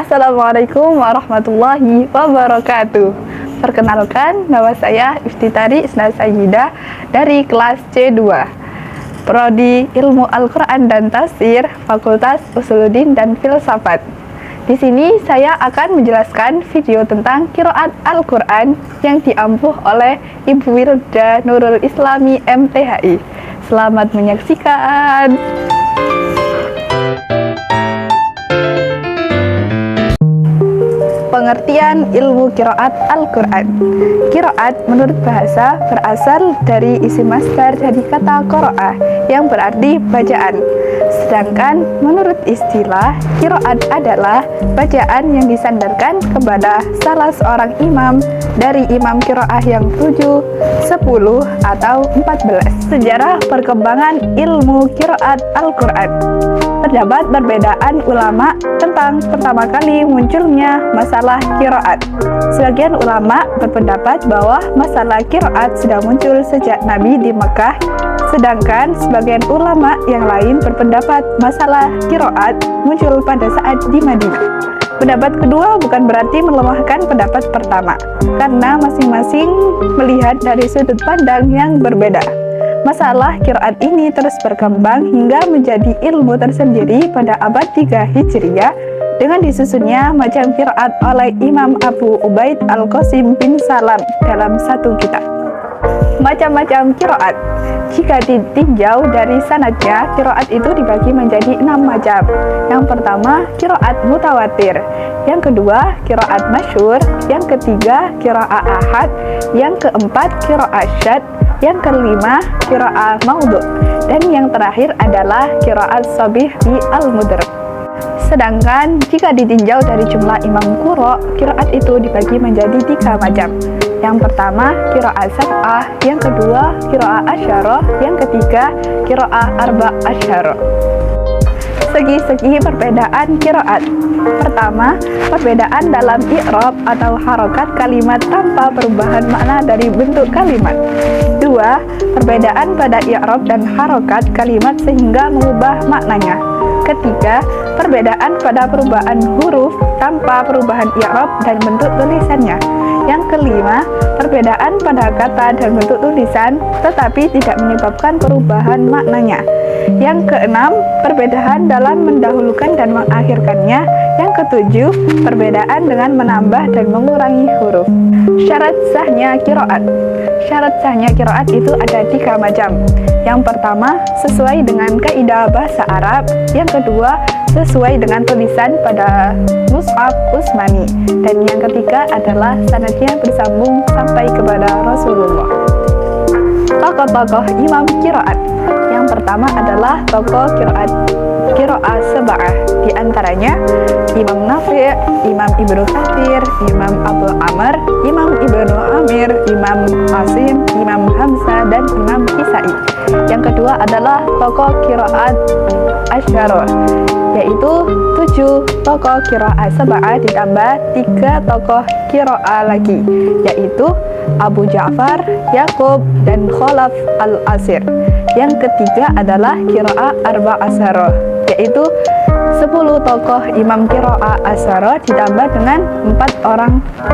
Assalamualaikum warahmatullahi wabarakatuh. Perkenalkan, nama saya Iftitari Isna Sayyidah dari kelas C2, Prodi Ilmu Al-Quran dan Tafsir, Fakultas Usuluddin dan Filsafat. Di sini saya akan menjelaskan video tentang qiraat Al-Quran yang diampuh oleh Ibu Wilda Nurul Islami MTHI. Selamat menyaksikan. Pengertian ilmu qiraat Al-Quran. Qiraat menurut bahasa berasal dari isim masdar dari kata qira'ah yang berarti bacaan. Sedangkan menurut istilah, qiraat adalah bacaan yang disandarkan kepada salah seorang imam dari imam qiraah yang 7, 10, atau 14. Sejarah perkembangan ilmu qiraat Al-Quran. Terdapat perbedaan ulama tentang pertama kali munculnya masalah qiraat. Sebagian ulama berpendapat bahwa masalah qiraat sudah muncul sejak Nabi di Mekah, sedangkan sebagian ulama yang lain berpendapat masalah qiraat muncul pada saat di Madinah. Pendapat kedua bukan berarti melemahkan pendapat pertama, karena masing-masing melihat dari sudut pandang yang berbeda. Masalah qiraat ini terus berkembang hingga menjadi ilmu tersendiri pada abad 3 Hijriah dengan disusunnya macam qiraat oleh Imam Abu Ubaid Al-Qasim bin Salam dalam satu kitab. Macam-macam qiraat. Jika ditinjau dari sanadnya, qiraat itu dibagi menjadi 6 macam. Yang pertama, qiraat mutawatir. Yang kedua, qiraat masyhur. Yang ketiga, qiraat ahad. Yang keempat, qiraat syadz. Yang kelima, qiraat maudhu'. Dan yang terakhir adalah qiraat shabih bi al-mudrab. Sedangkan jika ditinjau dari jumlah imam qurra, qiraat itu dibagi menjadi 3 macam. Yang pertama, qiraat sab'ah. Yang kedua, qiraat asyarah. Yang ketiga, qiraat arba' asyarah. Segi-segi perbedaan qiraat. Pertama, perbedaan dalam i'rab atau harokat kalimat tanpa perubahan makna dari bentuk kalimat. Dua, perbedaan pada i'rab dan harokat kalimat sehingga mengubah maknanya. Ketiga, perbedaan pada perubahan huruf tanpa perubahan i'rab dan bentuk tulisannya. Yang kelima, perbedaan pada kata dan bentuk tulisan tetapi tidak menyebabkan perubahan maknanya. Yang keenam, perbedaan dalam mendahulukan dan mengakhirkannya. Yang ketujuh, perbedaan dengan menambah dan mengurangi huruf. Syarat sahnya qiraat. Syarat sahnya qiraat itu ada 3 macam. Yang pertama, sesuai dengan kaidah bahasa Arab. Yang kedua, sesuai dengan tulisan pada mushaf Utsmani. Dan yang ketiga adalah sanadnya bersambung sampai kepada Rasulullah. Tokoh-tokoh imam qiraat. Yang pertama adalah tokoh qiraat sab'ah. Di antaranya Imam Nafi', Imam Ibnu Katsir, Imam Abu Amr, Imam Ibnu Amir, Imam Asim, Imam Hamzah, dan Imam Kisai. Yang kedua adalah tokoh qiraat asyarah, yaitu 7 tokoh qiraat sab'ah ditambah 3 tokoh qiraat lagi, yaitu Abu Ja'far, Yaqub, dan Khalaf al-Asir. Yang ketiga adalah qiraat arba' asyarah, yaitu 10 tokoh imam qiraat asyarah ditambah dengan 4 orang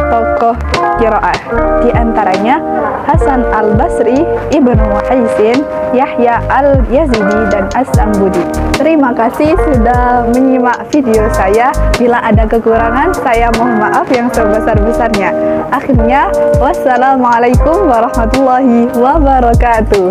tokoh qiraat. Di antaranya Hasan al-Basri, Ibnu Muhaisin, Yahya al-Yazidi, dan As-Sambudi. Terima kasih sudah menyimak video saya. Bila ada kekurangan, saya mohon maaf yang sebesar-besarnya. Akhirnya, wassalamualaikum warahmatullahi wabarakatuh.